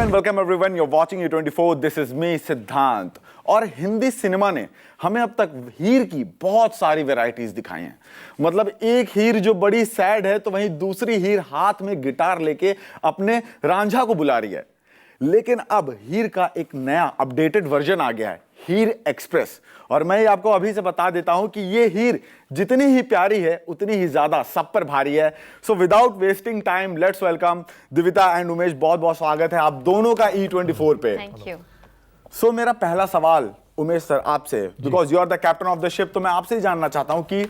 And welcome everyone, you are watching E24, this is me Siddhant. और Hindi cinema ने हमें अब तक हीर की बहुत सारी वैरायटीज दिखाई हैं। मतलब एक हीर जो बड़ी सैड है तो वहीं दूसरी हीर हाथ में गिटार लेके अपने रांझा को बुला रही है। लेकिन अब हीर का एक नया अपडेटेड वर्जन आ गया है, हीर एक्सप्रेस। और मैं आपको अभी से बता देता हूं कि ये हीर जितनी ही प्यारी है उतनी ही ज्यादा सब पर भारी है। So without wasting time let's welcome Divita and Umesh. बहुत बहुत स्वागत है आप दोनों का E24 पे। Thank you. सो मेरा पहला सवाल उमेश सर आपसे, because you are the captain of the ship, तो मैं आपसे ही जानना चाहता हूं कि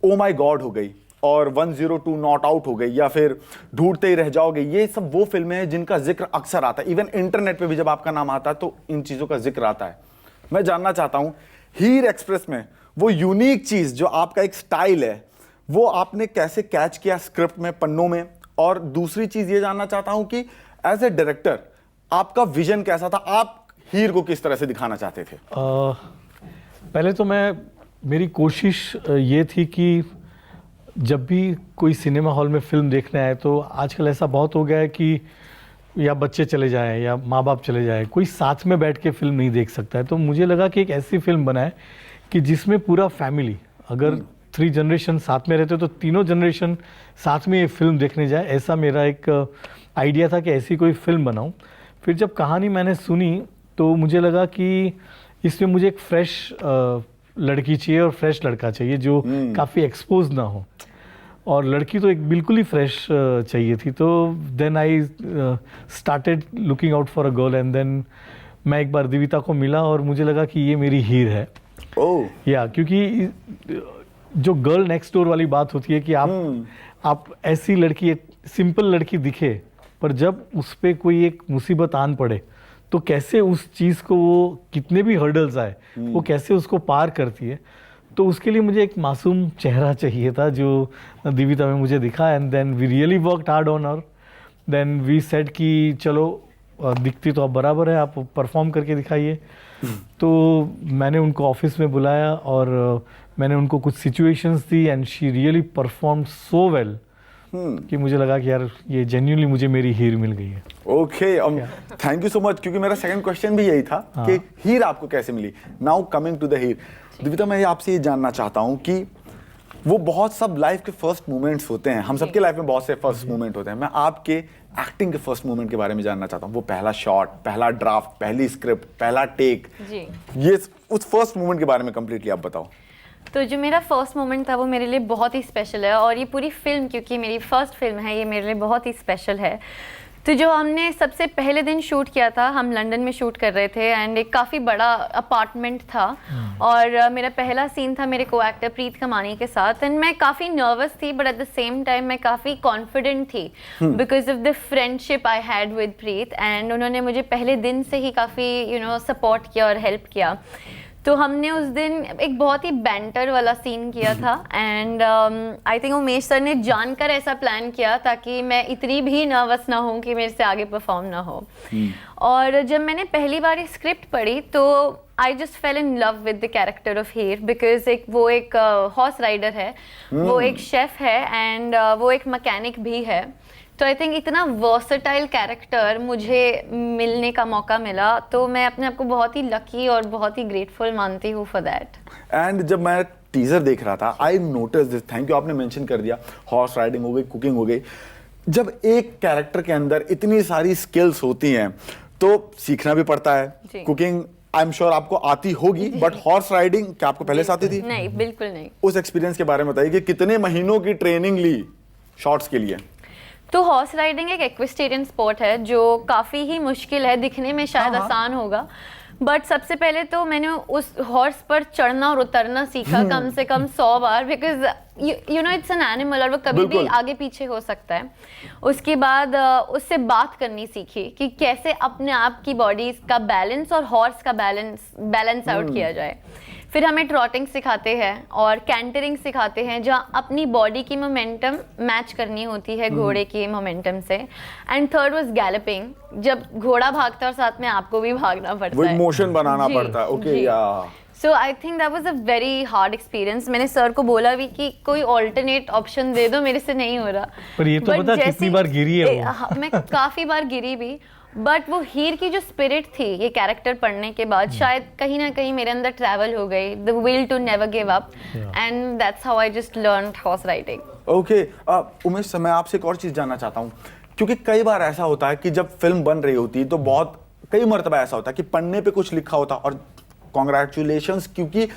ओ माई गॉड हो गई और 102 नॉट आउट हो गई या फिर ढूंढते ही रह जाओगे, ये सब वो फिल्में हैं जिनका जिक्र अक्सर आता है। इवन इंटरनेट पे भी जब आपका नाम आता है तो इन चीजों का जिक्र आता है। मैं जानना चाहता हूं हीर एक्सप्रेस में वो यूनिक चीज जो आपका एक स्टाइल है वो आपने कैसे कैच किया स्क्रिप्ट में, पन्नों में। और दूसरी चीज ये जानना चाहता हूं कि एज ए डायरेक्टर आपका विजन कैसा था, आप हीर को किस तरह से दिखाना चाहते थे? पहले तो मेरी कोशिश ये थी कि जब भी कोई सिनेमा हॉल में फिल्म देखने आए, तो आजकल ऐसा बहुत हो गया है कि या बच्चे चले जाएं या माँ बाप चले जाएं, कोई साथ में बैठ के फिल्म नहीं देख सकता है। तो मुझे लगा कि एक ऐसी फिल्म बनाए कि जिसमें पूरा फैमिली, अगर 3 जनरेशन साथ में रहते तो तीनों जनरेशन साथ में ये फिल्म देखने जाए। ऐसा मेरा एक आइडिया था कि ऐसी कोई फिल्म बनाऊं। फिर जब कहानी मैंने सुनी तो मुझे लगा कि इसमें मुझे एक फ्रेश लड़की चाहिए और फ्रेश लड़का चाहिए जो काफ़ी एक्सपोज ना हो, और लड़की तो एक बिल्कुल ही फ्रेश चाहिए थी। तो then I started looking out for a girl and then मैं एक बार दिविता को मिला और मुझे लगा कि ये मेरी हीर है। या क्योंकि जो गर्ल नेक्स्ट डोर वाली बात होती है कि आप ऐसी लड़की, एक सिंपल लड़की दिखे, पर जब उस पर कोई एक मुसीबत आन पड़े तो कैसे उस चीज़ को, वो कितने भी हर्डल्स आए वो कैसे उसको पार करती है। तो उसके लिए मुझे एक मासूम चेहरा चाहिए था जो दिविता में मुझे दिखा। And then we really worked hard on her. Then we said कि चलो दिखती तो अब बराबर है, आप परफॉर्म करके दिखाइए। तो मैंने उनको ऑफिस में बुलाया और मैंने उनको कुछ situations the and she really perform so well कि मुझे लगा कि यार ये जेन्युइनली मुझे मेरी हीर मिल गई है। Okay, thank you so much, क्योंकि मेरा सेकंड क्वेश्चन भी यही था कि हीर आपको कैसे मिली। नाउ कमिंग टू द हीर, दिविता मैं आपसे ये जानना चाहता हूँ कि वो बहुत सब लाइफ के फर्स्ट मोमेंट्स होते हैं, हम सबके लाइफ में बहुत से फर्स्ट मोमेंट होते हैं। मैं आपके एक्टिंग के फर्स्ट मोमेंट के बारे में जानना चाहता हूँ। वो पहला शॉट, पहला ड्राफ्ट, पहली स्क्रिप्ट, पहला टेक, ये उस फर्स्ट मोमेंट के बारे में कंप्लीटली आप बताओ। तो जो मेरा फर्स्ट मोमेंट था वो मेरे लिए बहुत ही स्पेशल है, और ये पूरी फिल्म, क्योंकि मेरी फर्स्ट फिल्म है, ये मेरे लिए बहुत ही स्पेशल है। तो जो हमने सबसे पहले दिन शूट किया था, हम लंदन में शूट कर रहे थे एंड एक काफ़ी बड़ा अपार्टमेंट था और मेरा पहला सीन था मेरे को एक्टर प्रीत कमानी के साथ। एंड मैं काफ़ी नर्वस थी but at the same time मैं काफ़ी कॉन्फिडेंट थी because of the friendship I had with Preet. And उन्होंने मुझे पहले दिन से ही काफ़ी सपोर्ट किया और हेल्प किया। तो हमने उस दिन एक बहुत ही बैंटर वाला सीन किया था and I think Umesh sir ने जानकर ऐसा प्लान किया ताकि मैं इतनी भी नर्वस ना हूँ कि मेरे से आगे परफॉर्म ना हो। और जब मैंने पहली बार स्क्रिप्ट पढ़ी तो I just fail in love with the character of Heer, because वो एक हॉर्स राइडर है, वो एक शेफ है एंड वो एक मैकेनिक भी है। तो आई थिंक इतना वर्सेटाइल कैरेक्टर मुझे मिलने का मौका मिला, तो मैं अपने आप को बहुत ही लकी और बहुत ही ग्रेटफुल मानती हूँ फॉर दैट। एंड जब मैं टीजर देख रहा था I notice this, thank you आपने मेंशन कर दिया, हॉर्स राइडिंग हो गई, कुकिंग हो गई। जब एक कैरेक्टर के अंदर इतनी सारी स्किल्स होती हैं तो सीखना भी पड़ता है। कुकिंग आई एम श्योर आपको आती होगी, बट हॉर्स राइडिंग क्या आपको पहले से आती थी? नहीं, बिल्कुल नहीं। उस एक्सपीरियंस के बारे में बताइए कि कितने महीनों की ट्रेनिंग ली शॉट्स के लिए? तो हॉर्स राइडिंग एक एक्विस्टेरियन स्पोर्ट है जो काफ़ी ही मुश्किल है, दिखने में शायद आसान होगा, बट सबसे पहले तो मैंने उस हॉर्स पर चढ़ना और उतरना सीखा कम से कम 100 बार, because you know it's an animal और वो कभी भी आगे पीछे हो सकता है। उसके बाद उससे बात करनी सीखी कि कैसे अपने आप की बॉडी का बैलेंस और हॉर्स का बैलेंस आउट किया जाए। फिर हमें ट्रॉटिंग सिखाते हैं और कैंटरिंग सिखाते हैं जहाँ अपनी बॉडी की मोमेंटम मैच करनी होती है घोड़े की मोमेंटम से। एंड थर्ड वाज गैलपिंग, जब घोड़ा भागता है और साथ में आपको भी भागना पड़ता है, मोशन बनाना पड़ता है। ओके, या so I think that was a very hard experience. मैंने सर को बोला भी कि कोई ऑल्टरनेट ऑप्शन दे दो, मेरे से नहीं हो रहा। पर ये तो पता कितनी बार गिरी है वो? मैं काफी बार गिरी भी, बट वो हीर की जो स्पिरिट थी ये कैरेक्टर पढ़ने के बाद शायद कहीं ना कहीं मेरे अंदर ट्रैवल हो गई, the will to never give up, and that's how I just learn horse riding. Okay Umesh, मैं आपसे एक और चीज़ जानना चाहता हूँ, क्योंकि कई बार ऐसा होता है कि जब फिल्म बन रही होती है तो बहुत कई मरतबा ऐसा होता है कि पन्ने पे कुछ लिखा होता, और कॉन्ग्रेचुलेशंस क्योंकि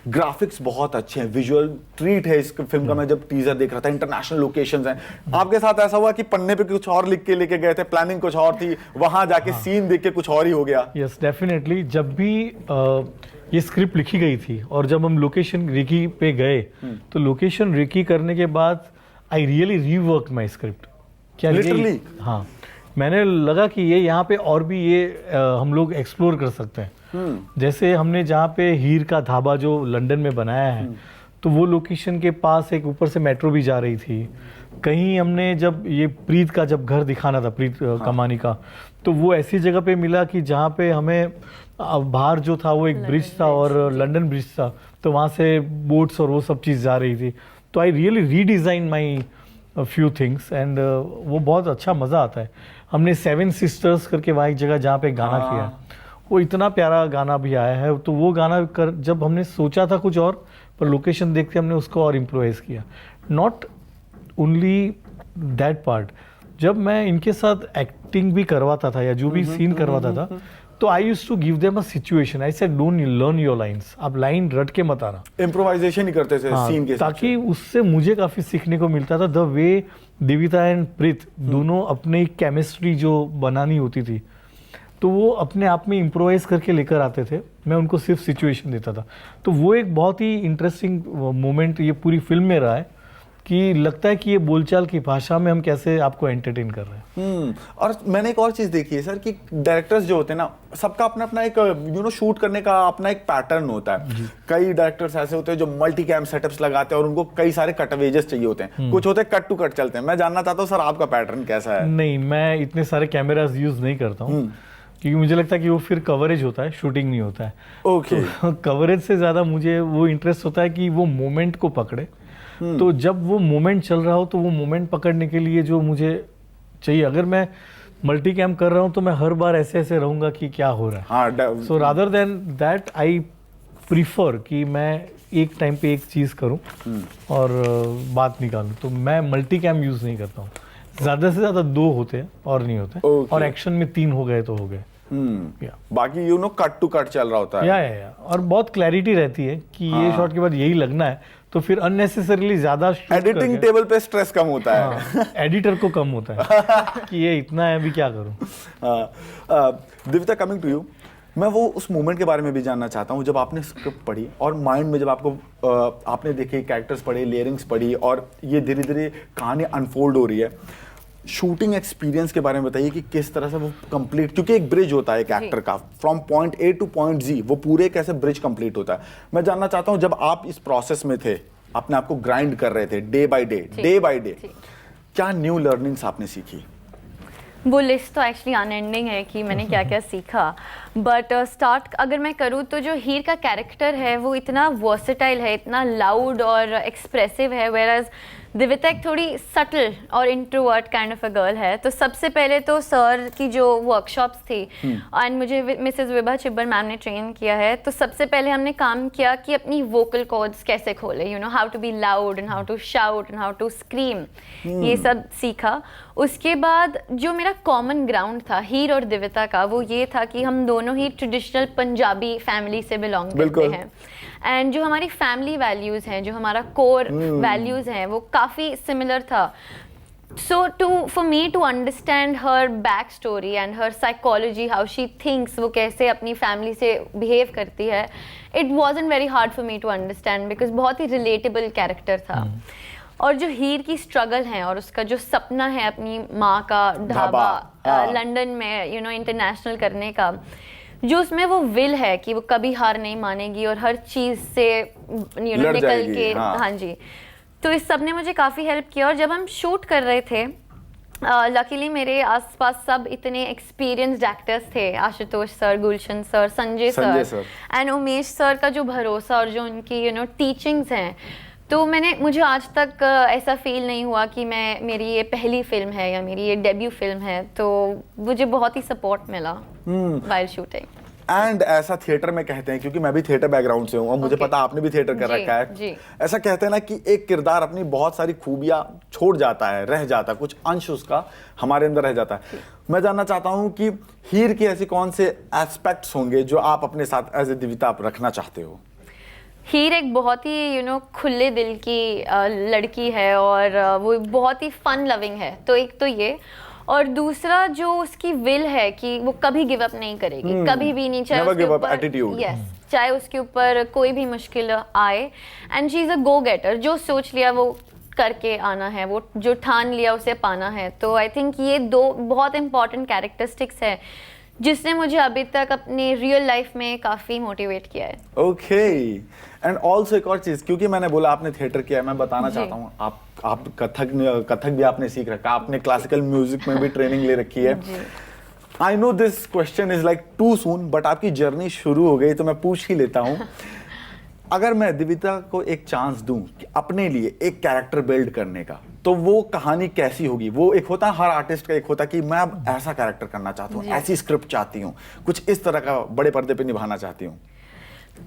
ग्राफिक्स बहुत अच्छे हैं, विजुअल ट्रीट है इस फिल्म का। मैं जब टीजर देख रहा था, इंटरनेशनल लोकेशंस हैं। आपके साथ ऐसा हुआ कि पन्ने पे कुछ और लिख के लेके गए थे, प्लानिंग कुछ और थी, वहां जाके सीन देख के कुछ और ही हो गया? यस डेफिनेटली, जब भी ये स्क्रिप्ट लिखी गई थी और जब हम लोकेशन रेकी पे गए तो लोकेशन रेकी करने के बाद I really rework my script. क्या Literally? हाँ, मैंने लगा कि ये यहाँ पे और भी ये हम लोग एक्सप्लोर कर सकते हैं। जैसे हमने जहाँ पे हीर का ढाबा जो लंदन में बनाया है, तो वो लोकेशन के पास एक ऊपर से मेट्रो भी जा रही थी। कहीं हमने जब ये प्रीत का जब घर दिखाना था, प्रीत कमानी का, तो वो ऐसी जगह पे मिला कि जहाँ पे हमें बाहर जो था वो एक ब्रिज था और लंदन ब्रिज था, तो वहाँ से बोट्स और वो सब चीज़ जा रही थी। तो I really redesign my few things and वो बहुत अच्छा मज़ा आता है। हमने 7 सिस्टर्स करके वहाँ एक जगह जहाँ पे गाना किया, वो इतना प्यारा गाना भी आया है। तो वो गाना कर जब हमने सोचा था कुछ और, पर लोकेशन देख के हमने उसको और इम्प्रोवाइज किया। नॉट ओनली दैट पार्ट, जब मैं इनके साथ एक्टिंग भी करवाता था या जो भी सीन करवाता था, तो I used to give them a situation. I said don't learn your lines, आप लाइन रट के मत आना, इम्प्रोवाइजेशन ही करते थे सीन के हिसाब से। ताकि उससे मुझे काफी सीखने को मिलता था। द वे दिविता एंड प्रीत दोनों अपने केमिस्ट्री जो बनानी होती थी, तो वो अपने आप में इम्प्रोवाइज करके लेकर आते थे, मैं उनको सिर्फ सिचुएशन देता था। तो वो एक बहुत ही इंटरेस्टिंग मोमेंट ये पूरी फिल्म में रहा है कि लगता है कि ये बोलचाल की भाषा में हम कैसे आपको एंटरटेन कर रहे हैं। और मैंने एक और चीज देखी है सर कि डायरेक्टर्स जो होते हैं ना, सबका अपना अपना एक शूट करने का अपना एक पैटर्न होता है। कई डायरेक्टर्स ऐसे होते हैं जो मल्टी कैम सेटअप्स लगाते हैं और उनको कई सारे कटअवेजेस चाहिए होते हैं, कुछ होते हैं कट टू कट चलते हैं। मैं जानना चाहता हूँ सर आपका पैटर्न कैसा है? नहीं, मैं इतने सारे कैमरास यूज नहीं करता हूँ, क्योंकि मुझे लगता है कि वो फिर कवरेज होता है, शूटिंग नहीं होता है। ओके। तो कवरेज से ज़्यादा मुझे वो इंटरेस्ट होता है कि वो मोमेंट को पकड़े। तो जब वो मोमेंट चल रहा हो तो वो मोमेंट पकड़ने के लिए जो मुझे चाहिए, अगर मैं मल्टी कैम कर रहा हूँ तो मैं हर बार ऐसे ऐसे रहूँगा कि क्या हो रहा है। So rather than that I prefer कि मैं एक टाइम पे एक चीज़ करूँ और बात निकालूँ। तो मैं मल्टी कैम यूज़ नहीं करता हूँ। ज़्यादा से ज़्यादा 2 होते हैं और नहीं होते। और एक्शन में 3 हो गए तो हो गए। बाकी कट टू कट चल रहा होता है। या और बहुत क्लैरिटी रहती है कि ये शॉट के बाद यही लगना है, तो फिर अननेसेसरली ज्यादा एडिटिंग टेबल पे स्ट्रेस कम होता है। एडिटर को कम होता है कि ये इतना है, अभी क्या करूं। दिविता, कमिंग टू यू, मैं वो उस मोमेंट के बारे में भी जानना चाहता हूँ जब आपने स्क्रिप्ट पढ़ी और माइंड में जब आपको आपने देखे कैरेक्टर्स पढ़े, लेयरिंग्स पढ़ी और ये धीरे धीरे कहानी अनफोल्ड हो रही है। शूटिंग एक्सपीरियंस के बारे में बताइए कि किस तरह से वो कंप्लीट, क्योंकि एक ब्रिज होता है एक एक्टर का from point A to point G, वो पूरे कैसे ब्रिज कंप्लीट होता है। मैं जानना चाहता हूँ जब आप इस प्रोसेस में थे, अपने आप को ग्राइंड कर रहे थे डे बाय डे, क्या न्यू लर्निंग्स आपने सीखी? वो लिस्ट तो एक्चुअली अनएंडिंग है कि मैंने क्या क्या सीखा, बट स्टार्ट अगर मैं करूँ तो जो हीर का कैरेक्टर है वो इतना वर्सेटाइल है, इतना लाउड और एक्सप्रेसिव है, वेयरएज दिविता एक थोड़ी सटल और introvert kind of a girl है। तो सबसे पहले तो सर की जो वर्कशॉप्स थी एंड मुझे मिसेस विभा छिब्बर मैम ने ट्रेन किया है, तो सबसे पहले हमने काम किया कि अपनी वोकल कॉर्ड्स कैसे खोले, you know how to be loud and how to shout and how to scream, ये सब सीखा। उसके बाद जो मेरा कॉमन ग्राउंड था हीर और दिविता का, वो ये था कि हम दोनों ही ट्रेडिशनल पंजाबी फैमिली से बिलोंग करते हैं एंड जो हमारी फैमिली वैल्यूज़ हैं, जो हमारा कोर वैल्यूज़ हैं, वो काफ़ी सिमिलर था। So for me to understand her backstory and her psychology, how she thinks, वो कैसे अपनी फैमिली से बिहेव करती है, it wasn't very hard for me to understand because बहुत ही relatable कैरेक्टर था। और जो हीर की स्ट्रगल है और उसका जो सपना है अपनी माँ का ढाबा लंदन में इंटरनेशनल करने का, जो उसमें वो विल है कि वो कभी हार नहीं मानेगी और हर चीज़ से निकल के हाँ जी, तो इस सब ने मुझे काफ़ी हेल्प किया। और जब हम शूट कर रहे थे, लकीली मेरे आसपास सब इतने एक्सपीरियंस्ड एक्टर्स थे, Ashutosh sir, Gulshan sir, Sanjay sir and Umesh sir का जो भरोसा और जो उनकी टीचिंग्स हैं, तो मुझे आज तक ऐसा फील नहीं हुआ कि मेरी ये पहली फिल्म है या मेरी ये डेब्यू फिल्म है, तो मुझे बहुत ही सपोर्ट मिला वाइल शूटिंग। एंड ऐसा थिएटर में कहते हैं, क्योंकि मैं भी थिएटर बैकग्राउंड से हूँ और मुझे पता आपने भी थिएटर कर रखा है जी। ऐसा कहते हैं ना कि एक किरदार अपनी बहुत सारी खूबियां छोड़ जाता है, रह जाता है, कुछ अंश उसका हमारे अंदर रह जाता है। मैं जानना चाहता हूँ कि हीर के ऐसे कौन से एस्पेक्ट्स होंगे जो आप अपने साथ एज ए दिविता आप रखना चाहते हो? हीर एक बहुत ही खुले दिल की लड़की है और वो बहुत ही फन लविंग है, तो एक तो ये, और दूसरा जो उसकी विल है कि वो कभी गिव अप नहीं करेगी, कभी भी नहीं, चाहे Never उसके give up ऊपर attitude. यस, चाहे उसके ऊपर कोई भी मुश्किल आए, and she is a go getter, जो सोच लिया वो करके आना है, वो जो ठान लिया उसे पाना है। तो आई थिंक ये दो बहुत इंपॉर्टेंट कैरेक्टरिस्टिक्स है जिसने मुझे अभी तक अपनी रियल लाइफ में काफ़ी मोटिवेट किया है। ओके, एंड ऑल्सो एक और चीज, क्योंकि मैंने बोला आपने थिएटर किया है, मैं बताना चाहता हूँ आप कथक भी आपने सीख रखा, आपने क्लासिकल म्यूजिक में भी ट्रेनिंग ले रखी है। I know this question is like too soon, but आपकी जर्नी शुरू हो गई तो मैं पूछ ही लेता हूँ। अगर मैं दिविता को एक चांस दूं कि अपने लिए एक कैरेक्टर बिल्ड करने का, तो वो कहानी कैसी होगी? वो एक होता है हर आर्टिस्ट का, एक होता है कि मैं अब ऐसा कैरेक्टर करना चाहता हूँ, ऐसी स्क्रिप्ट चाहती हूँ, कुछ इस तरह का बड़े पर्दे पे निभाना चाहती हूँ।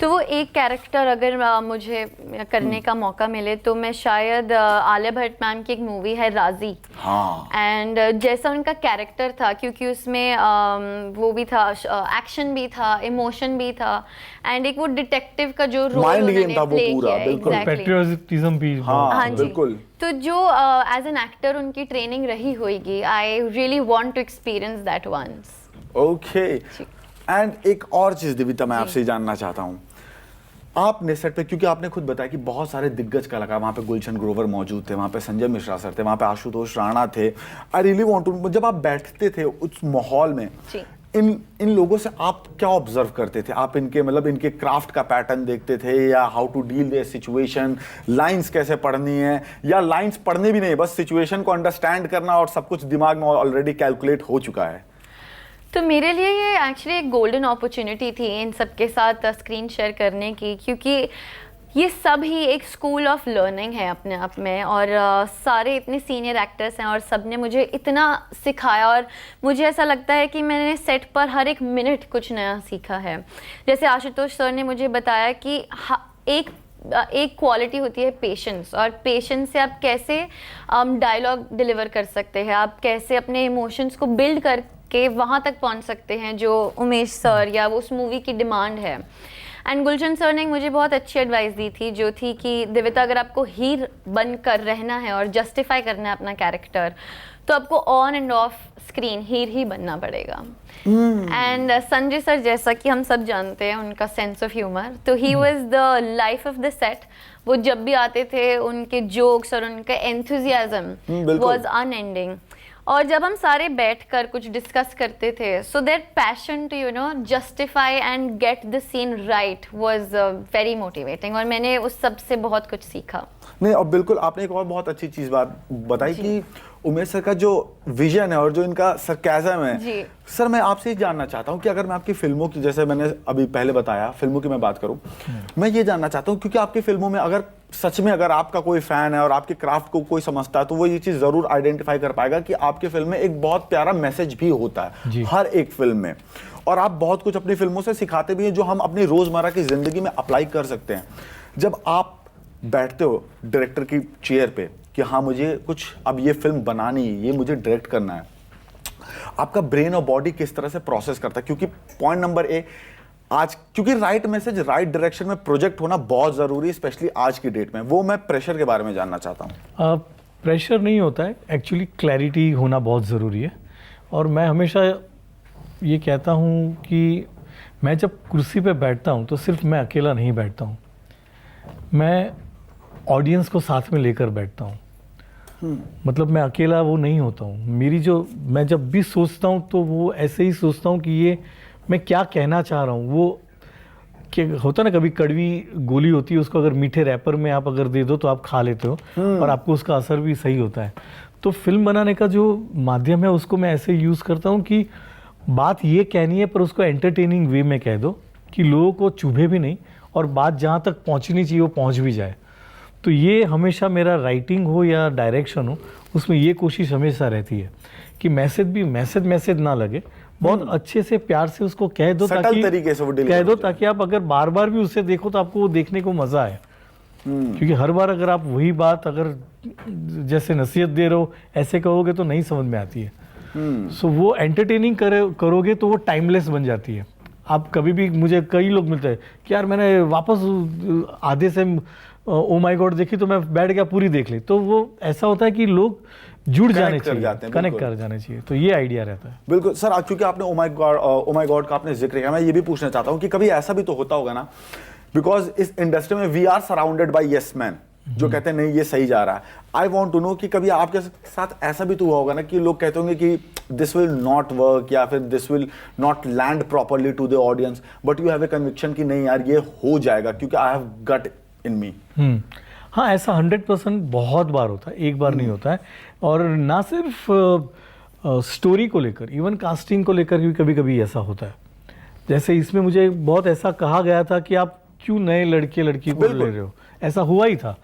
तो वो एक कैरेक्टर अगर मुझे करने का मौका मिले तो मैं शायद आलिया भट्ट मैम की एक मूवी है राजी, हाँ, एंड जैसा उनका कैरेक्टर था, क्योंकि उसमें वो भी था, एक्शन भी था, इमोशन भी था, एंड एक वो डिटेक्टिव का जो रोल Mind game उन्होंने था वो प्ले पूरा, किया, बिल्कुल। exactly। पेट्रियोटिज्म भी हाँ जी, बिल्कुल। तो जो एज एन एक्टर उनकी ट्रेनिंग रही होगी, I really want to experience that once. Okay, and एक और चीज दिविता मैं आपसे जानना चाहता हूँ, आपने सेट पे, क्योंकि आपने खुद बताया कि बहुत सारे दिग्गज कलाकार वहाँ पे, गुलशन ग्रोवर मौजूद थे, वहाँ पे संजय मिश्रा सर थे, वहाँ पे आशुतोष राणा थे। आई रियली वांट टू, जब आप बैठते थे उस माहौल में, इन लोगों से आप क्या ऑब्जर्व करते थे? आप इनके मतलब इनके क्राफ्ट का पैटर्न देखते थे, या how to deal their situation, lines कैसे पढ़नी है, या लाइंस पढ़नी भी नहीं, बस सिचुएशन को अंडरस्टैंड करना और सब कुछ दिमाग में ऑलरेडी कैलकुलेट हो चुका है? तो मेरे लिए ये एक्चुअली एक गोल्डन अपॉर्चुनिटी थी इन सबके साथ स्क्रीन शेयर करने की, क्योंकि ये सब ही एक स्कूल ऑफ लर्निंग है अपने आप में, और सारे इतने सीनियर एक्टर्स हैं और सब ने मुझे इतना सिखाया, और मुझे ऐसा लगता है कि मैंने सेट पर हर एक मिनट कुछ नया सीखा है। जैसे आशुतोष सर ने मुझे बताया कि एक क्वालिटी होती है पेशेंस, और पेशेंस से आप कैसे डायलॉग डिलीवर कर सकते हैं, आप कैसे अपने इमोशंस को बिल्ड करके वहाँ तक पहुँच सकते हैं जो उमेश सर या उस मूवी की डिमांड है। एंड गुलशन सर ने मुझे बहुत अच्छी एडवाइस दी थी, जो थी कि दिविता, अगर आपको हीर बनकर रहना है और जस्टिफाई करना है अपना कैरेक्टर, तो आपको ऑन एंड ऑफ स्क्रीन हीर ही बनना पड़ेगा। एंड संजय सर, जैसा कि हम सब जानते हैं उनका सेंस ऑफ ह्यूमर, तो he was the life of the set. वो जब भी आते थे, उनके जोक्स और उनका एंथुजियाज्म वाज अनएंडिंग। और जब हम सारे बैठकर कुछ डिस्कस करते थे, so that passion to justify and get the scene right was very motivating, और मैंने उस सब से बहुत कुछ सीखा। नहीं, और बिल्कुल आपने एक और बहुत अच्छी चीज बात बताई कि उमेश सर का जो विजन है और जो इनका सरकाज़म है, सर मैं आपसे ही जानना चाहता हूँ कि अगर मैं आपकी फिल्मों की, जैसे मैंने अभी पहले बताया, फिल्मों की मैं बात करूँ, मैं ये जानना चाहता हूँ, क्योंकि आपकी फिल्मों में अगर सच में अगर आपका कोई फैन है और आपके क्राफ्ट को कोई समझता है, तो वो ये चीज़ ज़रूर आइडेंटिफाई कर पाएगा कि आपकी फिल्म में एक बहुत प्यारा मैसेज भी होता है हर एक फिल्म में, और आप बहुत कुछ अपनी फिल्मों से सिखाते भी हैं जो हम अपनी रोज़मर्रा की ज़िंदगी में अप्लाई कर सकते हैं। जब आप बैठते हो डायरेक्टर की चेयर पे कि हाँ मुझे कुछ अब ये फिल्म बनानी है, ये मुझे डायरेक्ट करना है, आपका ब्रेन और बॉडी किस तरह से प्रोसेस करता है? क्योंकि पॉइंट नंबर ए, आज क्योंकि राइट मैसेज राइट डायरेक्शन में प्रोजेक्ट होना बहुत ज़रूरी है, स्पेशली आज की डेट में। वो मैं प्रेशर के बारे में जानना चाहता हूँ। प्रेशर नहीं होता है, एक्चुअली क्लैरिटी होना बहुत ज़रूरी है। और मैं हमेशा ये कहता हूँ कि मैं जब कुर्सी पे बैठता हूँ तो सिर्फ मैं अकेला नहीं बैठता हूँ, मैं ऑडियंस को साथ में लेकर बैठता हूँ। मतलब मैं अकेला वो नहीं होता हूँ। मेरी जो, मैं जब भी सोचता हूँ तो वो ऐसे ही सोचता हूँ कि ये मैं क्या कहना चाह रहा हूँ। वो कि होता ना, कभी कड़वी गोली होती है, उसको अगर मीठे रैपर में आप अगर दे दो तो आप खा लेते हो और आपको उसका असर भी सही होता है। तो फिल्म बनाने का जो माध्यम है उसको मैं ऐसे यूज़ करता हूँ कि बात ये कहनी है पर उसको एंटरटेनिंग वे में कह दो कि लोगों को चुभे भी नहीं और बात जहाँ तक पहुँचनी चाहिए वो पहुँच भी जाए। तो ये हमेशा मेरा राइटिंग हो या डायरेक्शन हो, उसमें ये कोशिश हमेशा रहती है कि मैसेज ना लगे, बहुत अच्छे से प्यार से उसको कह दो, Subtle ताकि तरीके से वो deliver कह दो हो जाए। ताकि आप अगर बार बार भी उसे देखो तो आपको वो देखने को मजा आए। क्योंकि हर बार अगर आप वही बात अगर जैसे नसीहत दे रहे हो ऐसे कहोगे तो नहीं समझ में आती है। सो वो एंटरटेनिंग करोगे तो वो टाइमलेस बन जाती है। आप कभी भी, मुझे कई लोग मिलते हैं कि यार मैंने वापस आधे से ओ माय गॉड देखी तो मैं बैठ गया पूरी देख ली, तो वो ऐसा होता है कि लोग जुड़ जाने कर जाते चाहिए, हैं, कनेक्ट बिल्कुल। कर जाने चाहिए, तो ये आइडिया रहता है। बिल्कुल सर, आज चूंकि आपने ओ माय गॉड का आपने जिक्र किया, मैं ये भी पूछना चाहता हूँ कि कभी ऐसा भी तो होता होगा ना, बिकॉज इस इंडस्ट्री में we are surrounded by yes man जो कहते हैं नहीं ये सही जा रहा है। आई वॉन्ट टू नो कि कभी आपके साथ ऐसा भी तो हुआ होगा ना कि लोग कहते होंगे कि दिस विल नॉट वर्क या फिर this will not land properly to the audience, but you have a conviction कि नहीं यार ये हो जाएगा क्योंकि आई हैव गट इन मी। हाँ, ऐसा 100% बहुत बार होता है, एक बार नहीं होता है। और ना सिर्फ स्टोरी को लेकर, इवन कास्टिंग को लेकर भी कभी कभी ऐसा होता है। जैसे इसमें मुझे बहुत ऐसा कहा गया था कि आप क्यों नए लड़के लड़की को ले रहे हो, ऐसा हुआ ही था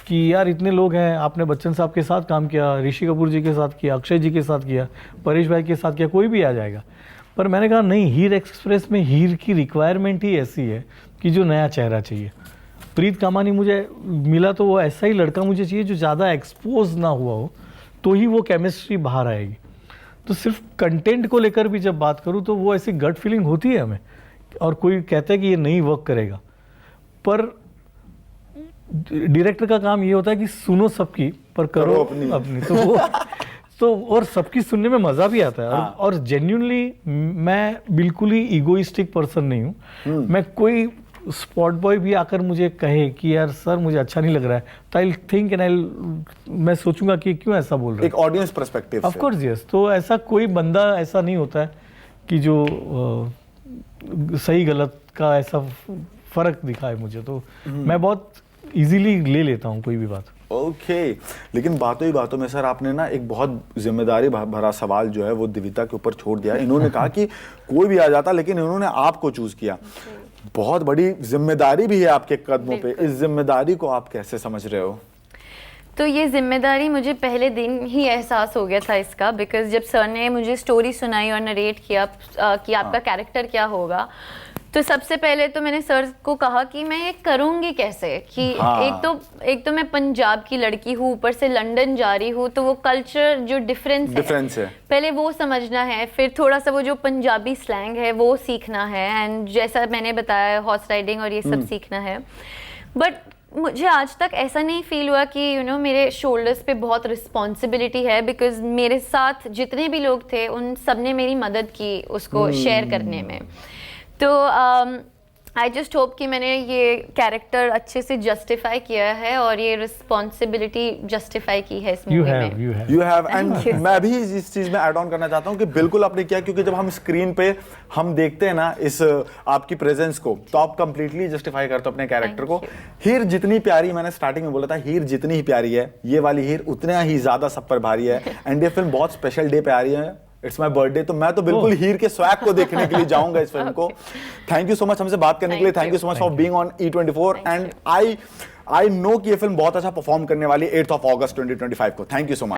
कि यार इतने लोग हैं, आपने बच्चन साहब के साथ काम किया, ऋषि कपूर जी के साथ किया, अक्षय जी के साथ किया, परेश भाई के साथ किया, कोई भी आ जाएगा। पर मैंने कहा नहीं, हीर एक्सप्रेस में हीर की रिक्वायरमेंट ही ऐसी है कि जो नया चेहरा चाहिए। प्रीत कामानी मुझे मिला तो वो ऐसा ही लड़का मुझे चाहिए जो ज़्यादा एक्सपोज ना हुआ हो, तो ही वो केमिस्ट्री बाहर आएगी। तो सिर्फ कंटेंट को लेकर भी जब बात करूँ तो वो ऐसी गट फीलिंग होती है हमें, और कोई कहता है कि ये नहीं वर्क करेगा, पर डायरेक्टर का काम ये होता है कि सुनो सबकी पर करो अपनी। तो वो तो और सबकी सुनने में मजा भी आता है। और जेन्युइनली मैं बिल्कुल ही ईगोइस्टिक पर्सन नहीं हूँ। मैं कोई स्पॉट बॉय भी आकर मुझे कहे कि यार सर मुझे अच्छा नहीं लग रहा है, तो आई थिंक एंड मैं सोचूंगा कि क्यों ऐसा बोल रहा है, एक audience perspective of course yes. तो ऐसा कोई बंदा ऐसा नहीं होता है कि जो सही गलत का ऐसा फर्क दिखाए मुझे, तो मैं बहुत इजीली ले लेता हूँ कोई भी बात। ओके लेकिन बातों ही बातों में सर आपने ना एक बहुत जिम्मेदारी भरा सवाल जो है वो दिविता के ऊपर छोड़ दिया। इन्होंने कहा कि कोई भी आ जाता लेकिन इन्होंने आपको चूज किया। बहुत बड़ी जिम्मेदारी भी है आपके कदमों पे, इस जिम्मेदारी को आप कैसे समझ रहे हो? तो ये जिम्मेदारी मुझे पहले दिन ही एहसास हो गया था इसका, बिकॉज जब सर ने मुझे स्टोरी सुनाई और नरेट किया कि आपका कैरेक्टर क्या होगा, तो सबसे पहले तो मैंने सर को कहा कि मैं ये करूँगी कैसे, कि एक तो मैं पंजाब की लड़की हूँ, ऊपर से लंदन जा रही हूँ, तो वो कल्चर जो डिफरेंस है पहले वो समझना है, फिर थोड़ा सा वो जो पंजाबी स्लैंग है वो सीखना है, एंड जैसा मैंने बताया हॉर्स राइडिंग और ये सब सीखना है। बट मुझे आज तक ऐसा नहीं फील हुआ कि मेरे शोल्डर्स पे बहुत रिस्पॉन्सिबिलिटी है, बिकॉज मेरे साथ जितने भी लोग थे उन सब ने मेरी मदद की उसको शेयर करने में। तो आई जस्ट होप कि मैंने ये कैरेक्टर अच्छे से जस्टिफाई किया है और ये रिस्पॉन्सिबिलिटी जस्टिफाई की है इस मूवी में। You have and मैं भी इस चीज में ऐड ऑन करना चाहता हूँ कि बिल्कुल आपने किया, क्योंकि जब हम स्क्रीन पे हम देखते हैं ना इस आपकी प्रेजेंस को, तो आप कंप्लीटली जस्टिफाई करते हो अपने कैरेक्टर को। हीर जितनी प्यारी, मैंने स्टार्टिंग में बोला था, हीर जितनी ही प्यारी है, ये वाली हीर उतना ही ज्यादा सब पर भारी है। एंड ये फिल्म बहुत स्पेशल डे पे आ रही है, इट्स माई बर्थडे, तो मैं तो बिल्कुल हीर के स्वैग को देखने के लिए जाऊंगा इस फिल्म को। थैंक यू सो मच हमसे बात करने के लिए, thank you so much for being on E24 and I know कि ये फिल्म बहुत अच्छा परफॉर्म करने वाली है 8 अगस्त 2025 को। Thank you so much.